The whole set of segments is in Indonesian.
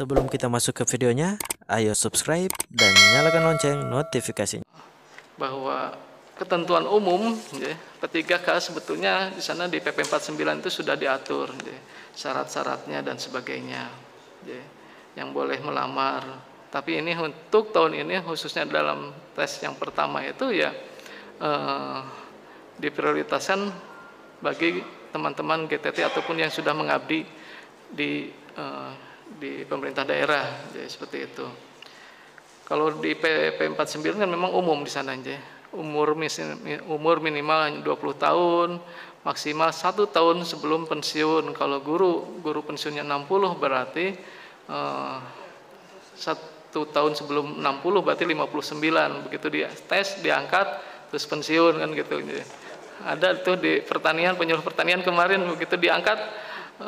Sebelum kita masuk ke videonya, ayo subscribe dan nyalakan lonceng notifikasinya. Bahwa ketentuan umum ya, P3K sebetulnya di sana di PP 49 itu sudah diatur ya, syarat-syaratnya dan sebagainya ya, yang boleh melamar. Tapi ini untuk tahun ini khususnya dalam tes yang pertama itu ya diprioritaskan bagi teman-teman GTT ataupun yang sudah mengabdi di pemerintah daerah ya, seperti itu. Kalau di PP 49 kan memang umum di sana aja. Umur minimal 20 tahun, maksimal 1 tahun sebelum pensiun. Kalau guru pensiunnya 60 berarti 1 tahun sebelum 60 berarti 59. Begitu dia tes diangkat terus pensiun kan gitu. Ada tuh di pertanian, penyuluh pertanian kemarin begitu diangkat 2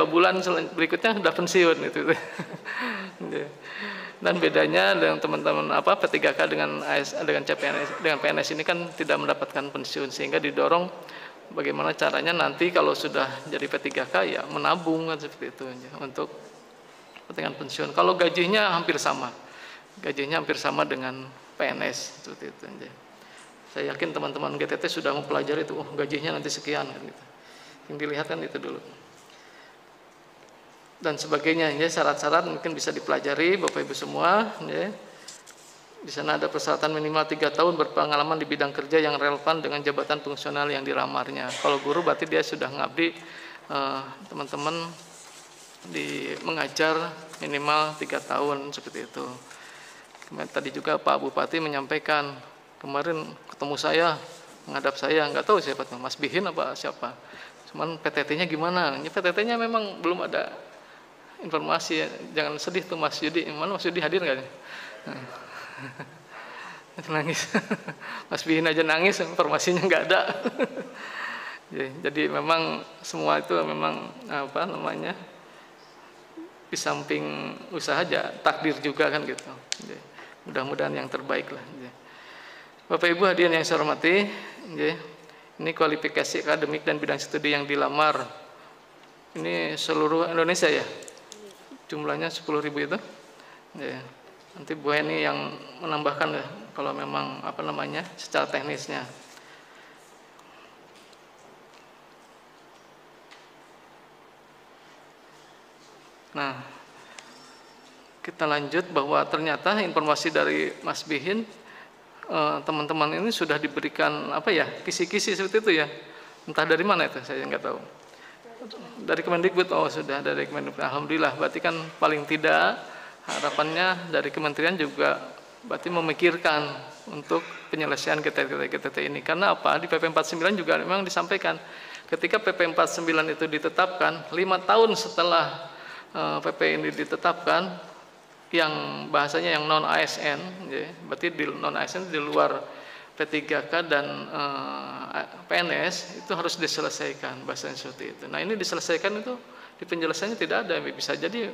bulan berikutnya sudah pensiun itu. Dan bedanya dengan teman-teman P3K dengan CPNS dengan PNS ini kan tidak mendapatkan pensiun, sehingga didorong bagaimana caranya nanti kalau sudah jadi P3K ya menabung kan seperti itu untuk kepentingan pensiun. Kalau gajinya hampir sama dengan PNS seperti itu. Saya yakin teman-teman GTT sudah mempelajari itu, gajinya nanti sekian kan gitu. Yang dilihat kan itu dulu. Dan sebagainya ya, syarat-syarat mungkin bisa dipelajari Bapak Ibu semua ya. Di sana ada persyaratan minimal 3 tahun berpengalaman di bidang kerja yang relevan dengan jabatan fungsional yang diramarnya. Kalau guru berarti dia sudah ngabdi teman-teman di mengajar minimal 3 tahun seperti itu. Kemudian tadi juga Pak Bupati menyampaikan kemarin ketemu saya, menghadap saya, nggak tahu siapa tuh, Mas Bihin apa siapa. Cuman PTT-nya gimana? Ini PTT-nya memang belum ada informasi ya. Jangan sedih tuh Mas Yudi. Mana Mas Yudi hadir nggak? Nangis. Mas Bihin aja nangis, informasinya nggak ada. Jadi memang semua itu memang di samping usaha aja takdir juga kan gitu. Mudah-mudahan yang terbaik lah. Bapak Ibu hadirin yang saya hormati, ini kualifikasi akademik dan bidang studi yang dilamar. Ini seluruh Indonesia ya. Jumlahnya 10.000 itu. Ya. Nanti Bu Heni yang menambahkan ya, kalau memang secara teknisnya. Nah, kita lanjut bahwa ternyata informasi dari Mas Bihin, teman-teman ini sudah diberikan kisi-kisi seperti itu ya. Entah dari mana itu, saya nggak tahu. Dari Kemendikbud, sudah dari Kemendikbud. Alhamdulillah, berarti kan paling tidak harapannya dari kementerian juga berarti memikirkan untuk penyelesaian GTT ini. Karena apa? Di PP 49 juga memang disampaikan ketika PP 49 itu ditetapkan 5 tahun setelah PP ini ditetapkan, yang bahasanya yang non ASN, ya, berarti di non ASN di luar P3K dan PNS itu harus diselesaikan bahasanya seperti itu. Nah ini diselesaikan itu di penjelasannya tidak ada, bisa jadi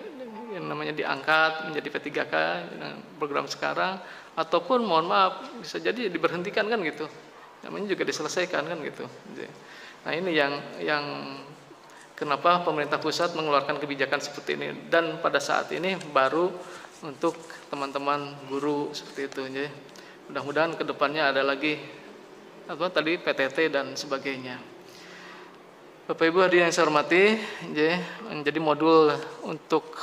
yang namanya diangkat menjadi P3K dengan program sekarang, ataupun mohon maaf bisa jadi diberhentikan kan gitu, namanya juga diselesaikan kan gitu. Nah ini yang kenapa pemerintah pusat mengeluarkan kebijakan seperti ini, dan pada saat ini baru untuk teman-teman guru seperti itu ya. Mudah-mudahan kedepannya ada lagi tadi PTT dan sebagainya. Bapak Ibu hadirin yang saya hormati, menjadi modul untuk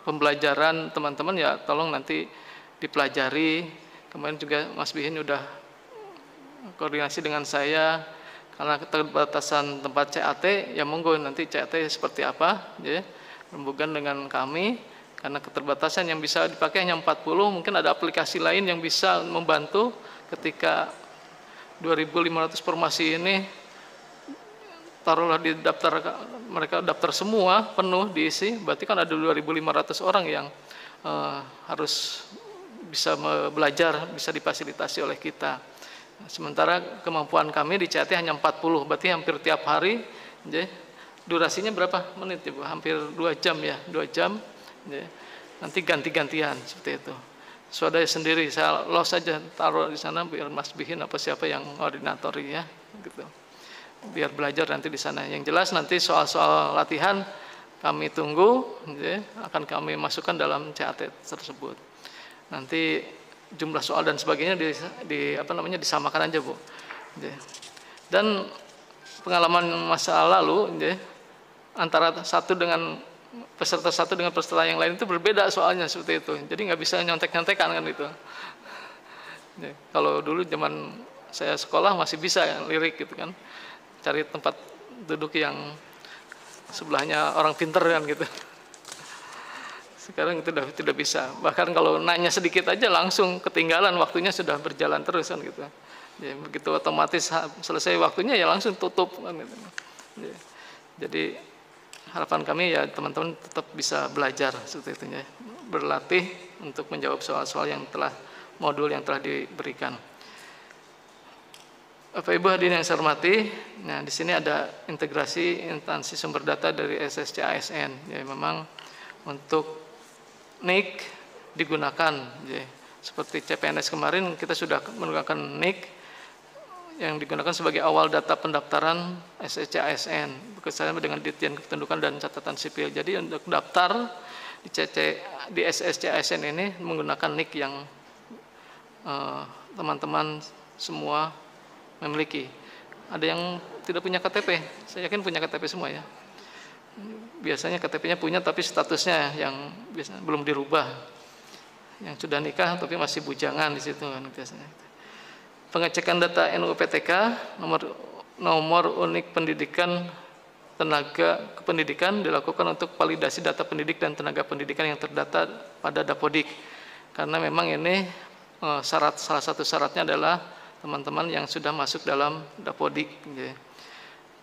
pembelajaran teman-teman ya, tolong nanti dipelajari. Kemarin juga Mas Bihin udah koordinasi dengan saya karena keterbatasan tempat CAT, ya monggo nanti CAT seperti apa ya, rembukan dengan kami. Karena keterbatasan yang bisa dipakai hanya 40, mungkin ada aplikasi lain yang bisa membantu ketika 2.500 formasi ini taruhlah di daftar, mereka daftar semua penuh diisi, berarti kan ada 2.500 orang yang harus bisa belajar, bisa difasilitasi oleh kita. Sementara kemampuan kami di CAT hanya 40, berarti hampir tiap hari. Durasinya berapa menit Ibu? Hampir 2 jam ya, 2 jam. Nanti ganti-gantian seperti itu. Swadaya sendiri, saya los saja taruh di sana biar Mas Bihin apa siapa yang koordinatori ya, gitu. Biar belajar nanti di sana. Yang jelas nanti soal-soal latihan kami tunggu, akan kami masukkan dalam CAT tersebut. Nanti jumlah soal dan sebagainya disamakan aja, Bu. Dan pengalaman masa lalu, antara peserta satu dengan peserta yang lain itu berbeda soalnya seperti itu. Jadi nggak bisa nyontek-nyontekan kan itu. Kalau dulu zaman saya sekolah masih bisa ya, lirik gitu kan, cari tempat duduk yang sebelahnya orang pinter kan gitu. Sekarang itu tidak bisa. Bahkan kalau nanya sedikit aja langsung ketinggalan, waktunya sudah berjalan terus kan gitu. Ya, begitu otomatis selesai waktunya ya langsung tutup kan gitu. Ya, jadi harapan kami ya teman-teman tetap bisa belajar seperti itu ya, berlatih untuk menjawab soal-soal modul yang telah diberikan. Bapak Ibu hadirin yang saya hormati, nah di sini ada integrasi instansi sumber data dari SSC ASN. Ya, memang untuk NIK digunakan, ya. Seperti CPNS kemarin kita sudah menggunakan NIK yang digunakan sebagai awal data pendaftaran SSC ASN bekerjasama dengan Ditjen Kependudukan dan Catatan Sipil. Jadi untuk daftar di SSC ASN ini menggunakan NIK yang teman-teman semua memiliki. Ada yang tidak punya KTP, saya yakin punya KTP semua ya. Biasanya KTP-nya punya tapi statusnya yang biasanya belum dirubah. Yang sudah nikah tapi masih bujangan di situ kan biasanya. Pengecekan data NUPTK, nomor unik pendidikan tenaga kependidikan dilakukan untuk validasi data pendidik dan tenaga pendidikan yang terdata pada Dapodik. Karena memang ini salah satu syaratnya adalah teman-teman yang sudah masuk dalam Dapodik.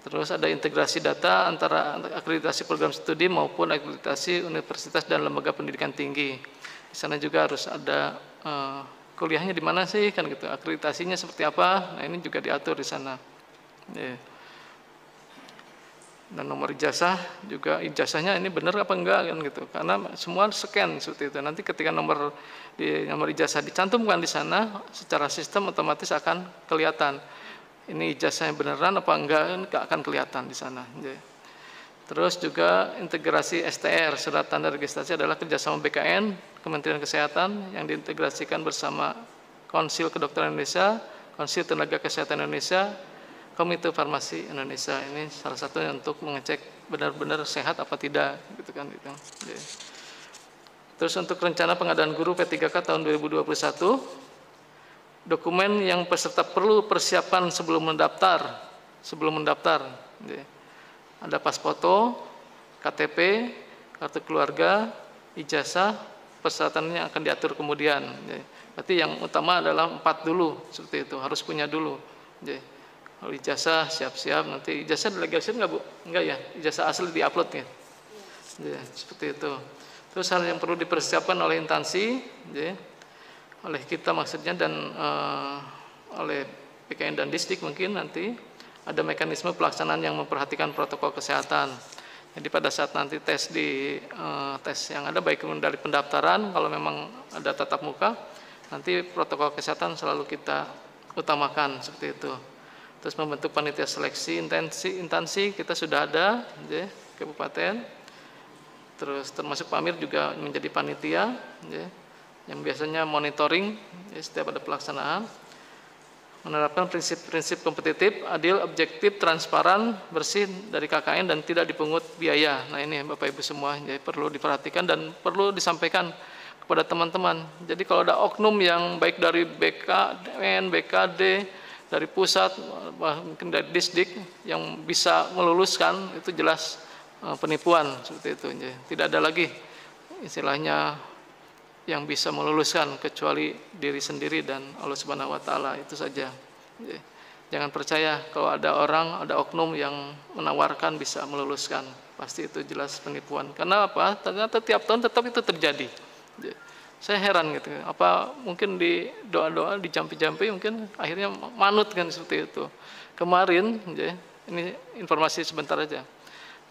Terus ada integrasi data antara akreditasi program studi maupun akreditasi universitas dan lembaga pendidikan tinggi. Di sana juga harus ada kuliahnya di mana sih kan gitu, akreditasinya seperti apa. Nah ini juga diatur di sana. Dan nomor ijazah juga, ijazahnya ini benar apa enggak kan gitu, karena semua scan seperti itu. Nanti ketika nomor ijazah dicantumkan di sana, secara sistem otomatis akan kelihatan ini ijazahnya beneran apa enggak akan kelihatan di sana. Terus juga integrasi STR, surat tanda registrasi, adalah kerjasama BKN, Kementerian Kesehatan yang diintegrasikan bersama Konsil Kedokteran Indonesia, Konsil Tenaga Kesehatan Indonesia, Komite Farmasi Indonesia. Ini salah satunya untuk mengecek benar-benar sehat apa tidak gitu kan gitu. Terus untuk rencana pengadaan guru P3K tahun 2021, dokumen yang peserta perlu persiapan sebelum mendaftar. Ada pas foto, KTP, kartu keluarga, ijazah, persyaratannya akan diatur kemudian. Berarti yang utama adalah 4 dulu seperti itu, harus punya dulu. Kalau ijazah siap-siap, nanti ijazah delegasi enggak Bu? Enggak ya, ijazah asli diupload ya. Seperti itu. Terus hal yang perlu dipersiapkan oleh instansi, oleh kita maksudnya, dan oleh PKN dan Disdik mungkin nanti ada mekanisme pelaksanaan yang memperhatikan protokol kesehatan. Jadi pada saat nanti tes yang ada, baik dari pendaftaran, kalau memang ada tatap muka, nanti protokol kesehatan selalu kita utamakan seperti itu. Terus membentuk panitia seleksi instansi kita sudah ada, kabupaten. Terus termasuk Pak Amir juga menjadi panitia, yang biasanya monitoring setiap ada pelaksanaan. Menerapkan prinsip-prinsip kompetitif, adil, objektif, transparan, bersih dari KKN dan tidak dipungut biaya. Nah ini Bapak Ibu semua, jadi perlu diperhatikan dan perlu disampaikan kepada teman-teman. Jadi kalau ada oknum yang baik dari BKN, BKD, dari pusat, mungkin dari Disdik yang bisa meluluskan, itu jelas penipuan seperti itu. Tidak ada lagi istilahnya yang bisa meluluskan kecuali diri sendiri dan Allah Subhanahu wa taala, itu saja. Jangan percaya kalau ada oknum yang menawarkan bisa meluluskan, pasti itu jelas penipuan. Karena apa? Ternyata tiap tahun tetap itu terjadi. Saya heran gitu, apa mungkin di doa-doa, di jampi-jampi mungkin akhirnya manut kan seperti itu. Kemarin, ini informasi sebentar aja.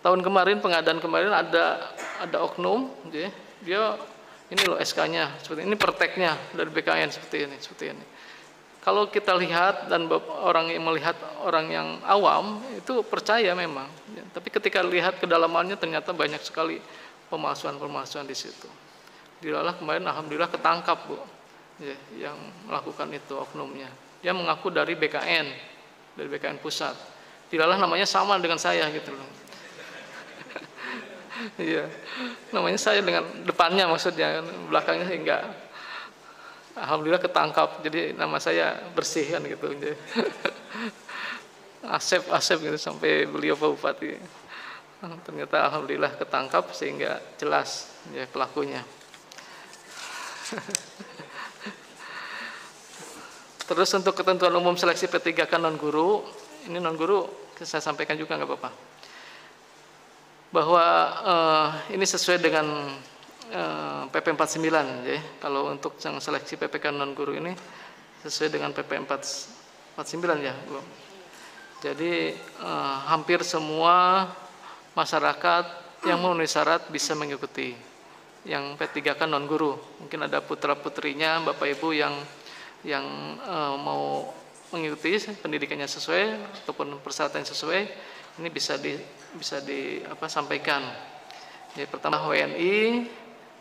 Tahun kemarin, pengadaan kemarin ada oknum, dia ini loh SK-nya, seperti ini perteknya dari BKN seperti ini. kalau kita lihat dan orang yang melihat orang yang awam itu percaya memang, ya. Tapi ketika lihat kedalamannya ternyata banyak sekali pemalsuan di situ. Dilalah kemarin alhamdulillah ketangkap, Bu, ya, yang melakukan itu oknumnya. Dia mengaku dari BKN pusat. Dilalah namanya sama dengan saya gitu loh. Iya, namanya saya dengan depannya maksudnya, belakangnya enggak. Alhamdulillah ketangkap, jadi nama saya bersih kan gitu. Asep gitu sampai beliau Pak Bupati. Ternyata alhamdulillah ketangkap sehingga jelas ya pelakunya. Terus untuk ketentuan umum seleksi P3K non-guru, ini non-guru saya sampaikan juga nggak apa-apa. Bahwa ini sesuai dengan PP 49 ya. Kalau untuk yang seleksi PPK non-guru ini sesuai dengan PP 49 ya, Bu. Jadi hampir semua masyarakat yang memenuhi syarat bisa mengikuti yang P3K non-guru. Mungkin ada putra-putrinya, Bapak Ibu yang mau mengikuti pendidikannya sesuai ataupun persyaratan sesuai, ini bisa sampaikan. Jadi pertama WNI,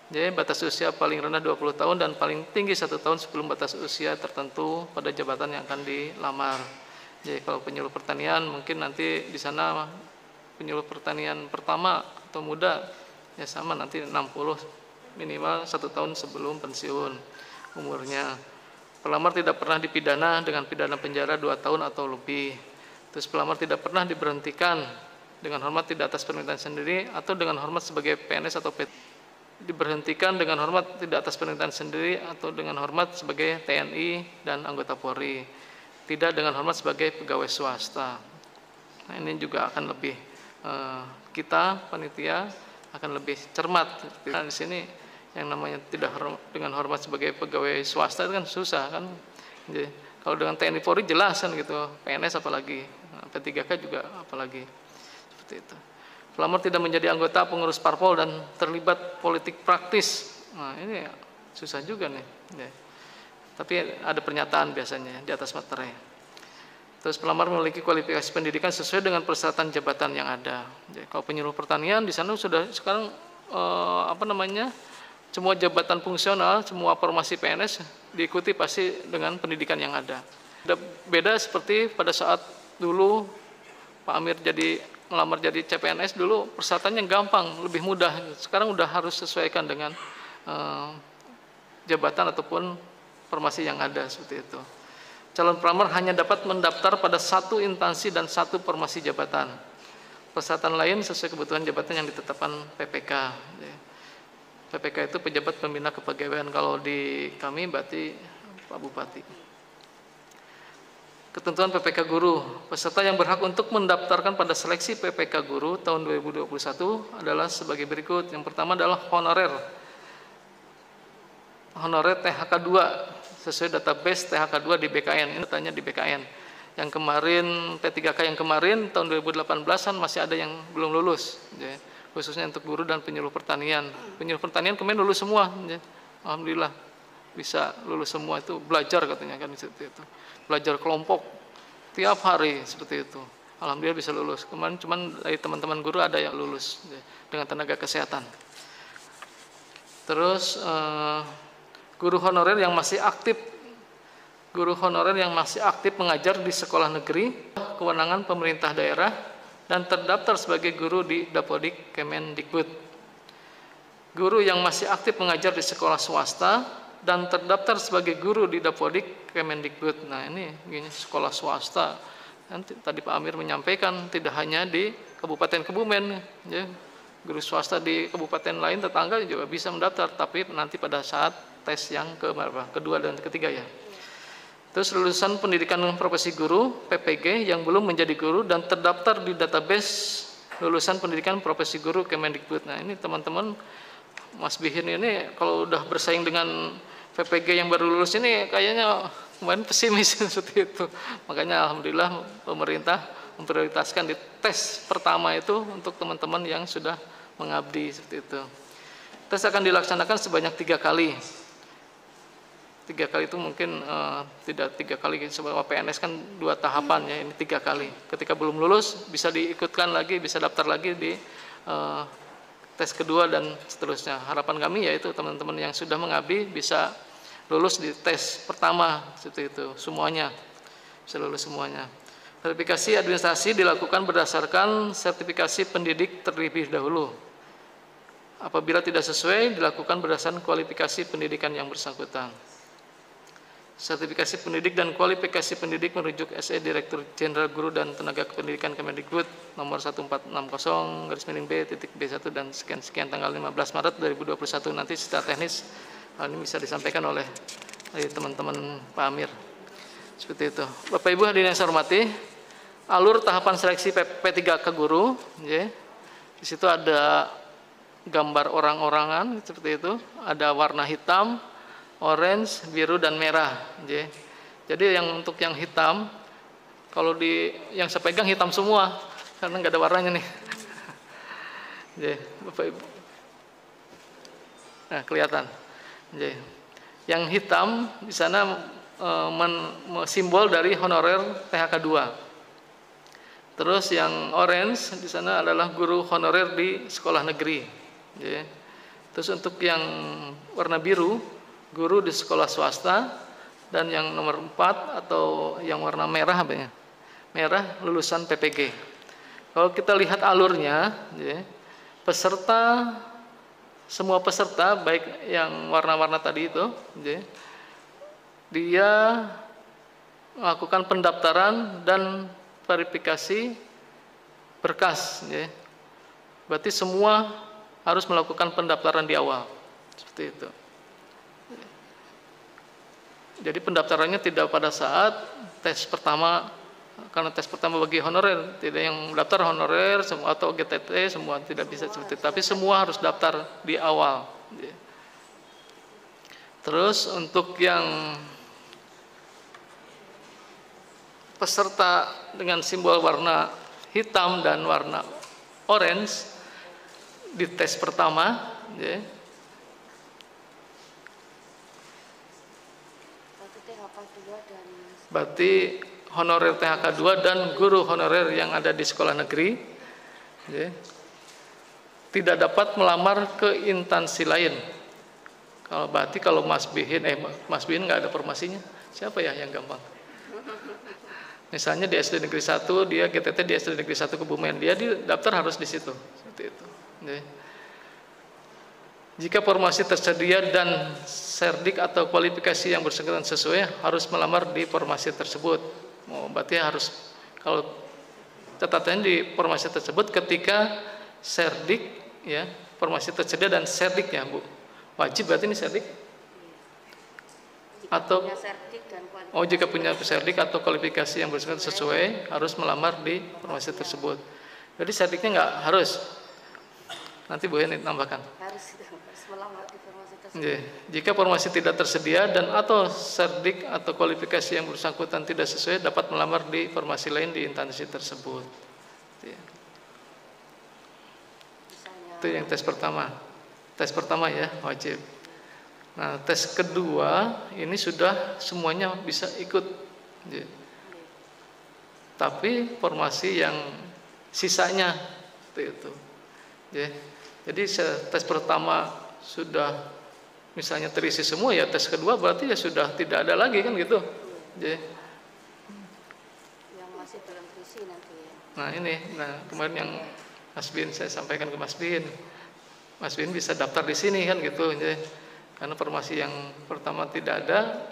jadi batas usia paling rendah 20 tahun dan paling tinggi 1 tahun sebelum batas usia tertentu pada jabatan yang akan dilamar. Jadi kalau penyuluh pertanian mungkin nanti di sana penyuluh pertanian pertama atau muda ya sama nanti 60 minimal 1 tahun sebelum pensiun umurnya. Pelamar tidak pernah dipidana dengan pidana penjara 2 tahun atau lebih. Terus pelamar tidak pernah diberhentikan dengan hormat tidak atas permintaan sendiri atau dengan hormat sebagai PNS atau PT. Diberhentikan dengan hormat tidak atas permintaan sendiri atau dengan hormat sebagai TNI dan anggota Polri. Tidak dengan hormat sebagai pegawai swasta. Nah, ini juga akan lebih kita panitia akan lebih cermat. Nah, di sini yang namanya tidak dengan hormat sebagai pegawai swasta itu kan susah kan. Jadi, kalau dengan TNI Polri jelas kan gitu, PNS apalagi, P3K juga apalagi, seperti itu. Pelamar tidak menjadi anggota pengurus parpol dan terlibat politik praktis. Nah ini susah juga nih. Ya. Tapi ada pernyataan biasanya di atas materai. Terus pelamar memiliki kualifikasi pendidikan sesuai dengan persyaratan jabatan yang ada. Jadi, kalau penyuluh pertanian di sana sudah sekarang semua jabatan fungsional, semua formasi PNS diikuti pasti dengan pendidikan yang ada. Beda seperti pada saat dulu Pak Amir melamar jadi CPNS dulu persyaratannya gampang, lebih mudah. Sekarang udah harus sesuaikan dengan jabatan ataupun formasi yang ada seperti itu. Calon pelamar hanya dapat mendaftar pada 1 instansi dan 1 formasi jabatan. Persyaratan lain sesuai kebutuhan jabatan yang ditetapkan PPK. PPK itu pejabat pembina kepegawaian, kalau di kami berarti Pak Bupati. Ketentuan PPK guru, peserta yang berhak untuk mendaftarkan pada seleksi PPK guru tahun 2021 adalah sebagai berikut. Yang pertama adalah honorer THK 2 sesuai database THK 2 di BKN. Ini datanya di BKN. Yang kemarin P3K yang kemarin tahun 2018 masih ada yang belum lulus. Khususnya untuk guru dan penyuluh pertanian. Penyuluh pertanian kemarin lulus semua, ya. Alhamdulillah bisa lulus semua, itu belajar katanya kan seperti itu. Belajar kelompok tiap hari seperti itu. Alhamdulillah bisa lulus. Kemarin cuman dari teman-teman guru ada yang lulus, ya, dengan tenaga kesehatan. Terus guru honorer yang masih aktif mengajar di sekolah negeri, kewenangan pemerintah daerah dan terdaftar sebagai guru di Dapodik Kemendikbud. Guru yang masih aktif mengajar di sekolah swasta dan terdaftar sebagai guru di Dapodik Kemendikbud. Nah ini sekolah swasta. Nanti tadi Pak Amir menyampaikan tidak hanya di Kabupaten Kebumen, ya. Guru swasta di kabupaten lain tetangga juga bisa mendaftar, tapi nanti pada saat tes yang kedua dan ketiga ya. Terus lulusan pendidikan profesi guru PPG yang belum menjadi guru dan terdaftar di database lulusan pendidikan profesi guru Kemendikbud. Nah ini teman-teman, Mas Bihin ini kalau udah bersaing dengan PPG yang baru lulus ini kayaknya kemarin pesimis seperti itu. Makanya alhamdulillah pemerintah memprioritaskan di tes pertama itu untuk teman-teman yang sudah mengabdi seperti itu. Tes akan dilaksanakan sebanyak 3 kali. 3 kali itu mungkin tidak 3 kali, sebab PNS kan 2 tahapan ya, ini 3 kali. Ketika belum lulus bisa diikutkan lagi, bisa daftar lagi di tes kedua dan seterusnya. Harapan kami yaitu teman-teman yang sudah mengabdi bisa lulus di tes pertama seperti itu, semuanya bisa lulus semuanya. Verifikasi administrasi dilakukan berdasarkan sertifikasi pendidik terlebih dahulu. Apabila tidak sesuai, dilakukan berdasarkan kualifikasi pendidikan yang bersangkutan. Sertifikasi pendidik dan kualifikasi pendidik merujuk SE Direktur Jenderal Guru dan Tenaga Kependidikan Kemendikbud nomor 1460/B.B1 dan sekian tanggal 15 Maret 2021. Nanti secara teknis hal ini bisa disampaikan oleh teman-teman Pak Amir. Seperti itu. Bapak Ibu hadirin yang saya hormati, alur tahapan seleksi P3K guru, ya. Di situ ada gambar orang-orangan seperti itu, ada warna hitam, orange, biru dan merah. Jadi untuk yang hitam, kalau yang saya pegang hitam semua karena nggak ada warnanya nih. Bapak Ibu, nah kelihatan. Yang hitam di sana simbol dari honorer THK 2. Terus yang orange di sana adalah guru honorer di sekolah negeri. Terus untuk yang warna biru, guru di sekolah swasta, dan yang nomor 4 atau yang warna merah apa ya? Merah lulusan PPG. Kalau kita lihat alurnya, semua peserta baik yang warna-warna tadi itu, dia melakukan pendaftaran dan verifikasi berkas. Berarti semua harus melakukan pendaftaran di awal, seperti itu. Jadi pendaftarannya tidak pada saat tes pertama, karena tes pertama bagi honorer, tidak yang daftar honorer atau GTT semua tidak bisa seperti itu, tapi semua harus daftar di awal. Terus untuk yang peserta dengan simbol warna hitam dan warna orange di tes pertama, berarti honorer THK 2 dan guru honorer yang ada di sekolah negeri tidak dapat melamar ke instansi lain. Kalau Mas Bihin nggak ada formasinya, siapa ya yang gampang? Misalnya di SD Negeri 1, dia GTT di SD Negeri 1 Kebumen, dia daftar harus di situ, seperti itu. Jika formasi tersedia dan serdik atau kualifikasi yang bersangkutan sesuai, harus melamar di formasi tersebut. Berarti harus, kalau catatannya di formasi tersebut ketika serdik, ya, formasi tersedia dan serdiknya, Bu. Wajib berarti ini serdik? Atau jika punya serdik atau kualifikasi yang bersangkutan sesuai, harus melamar di formasi tersebut. Jadi serdiknya nggak harus. Nanti Bu ini tambahkan. Harus melamar di formasi tersebut. Jika formasi tidak tersedia dan atau serdik atau kualifikasi yang bersangkutan tidak sesuai, dapat melamar di formasi lain di instansi tersebut. Itu yang tes pertama. Tes pertama ya, wajib. Nah, tes kedua ini sudah semuanya bisa ikut. Tapi formasi yang sisanya itu. Jadi tes pertama sudah misalnya terisi semua, ya tes kedua berarti ya sudah tidak ada lagi kan gitu. Yang masih belum terisi nanti ya. Nah ini, kemarin yang Mas Bin saya sampaikan ke Mas Bin bisa daftar di sini kan gitu. Karena formasi yang pertama tidak ada,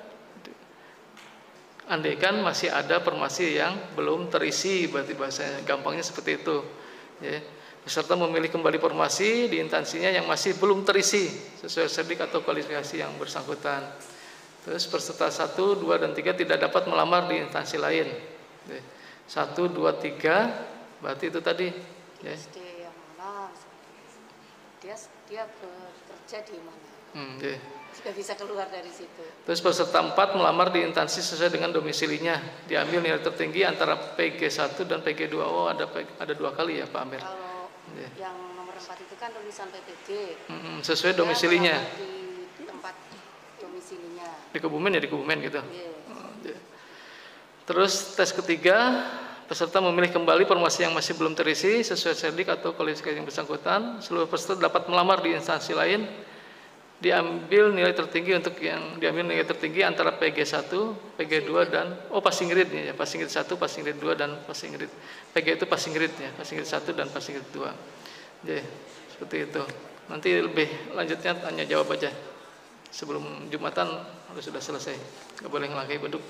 andaikan masih ada formasi yang belum terisi, berarti bahasanya gampangnya seperti itu. Peserta memilih kembali formasi di instansinya yang masih belum terisi sesuai serdik atau kualifikasi yang bersangkutan. Terus peserta 1, 2, dan 3 tidak dapat melamar di instansi lain. 1, 2, 3 berarti itu tadi. SD yang mana? Dia bekerja di mana? Sudah bisa keluar dari situ. Terus peserta 4 melamar di instansi sesuai dengan domisilinya. Diambil nilai tertinggi antara PG1 dan PG2. Ada 2 kali ya Pak Amir. Yang nomor 4 itu kan tulisan PPG. Sesuai domisilinya. Di tempat domisilinya. Di Kebumen ya di Kebumen gitu. Iya. Terus tes ketiga, peserta memilih kembali formasi yang masih belum terisi sesuai serdik atau kualifikasi yang bersangkutan. Seluruh peserta dapat melamar di instansi lain. Diambil nilai tertinggi untuk yang diambil nilai tertinggi antara PG1, PG2 dan passing grade ya, passing grade 1, passing grade 2 dan passing grade. PG itu passing grade ya, passing grade 1 dan passing grade 2. Jadi seperti itu. Nanti lebih lanjutnya tanya jawab aja. Sebelum Jumatan harus sudah selesai. Nggak boleh ngelangkai beduk.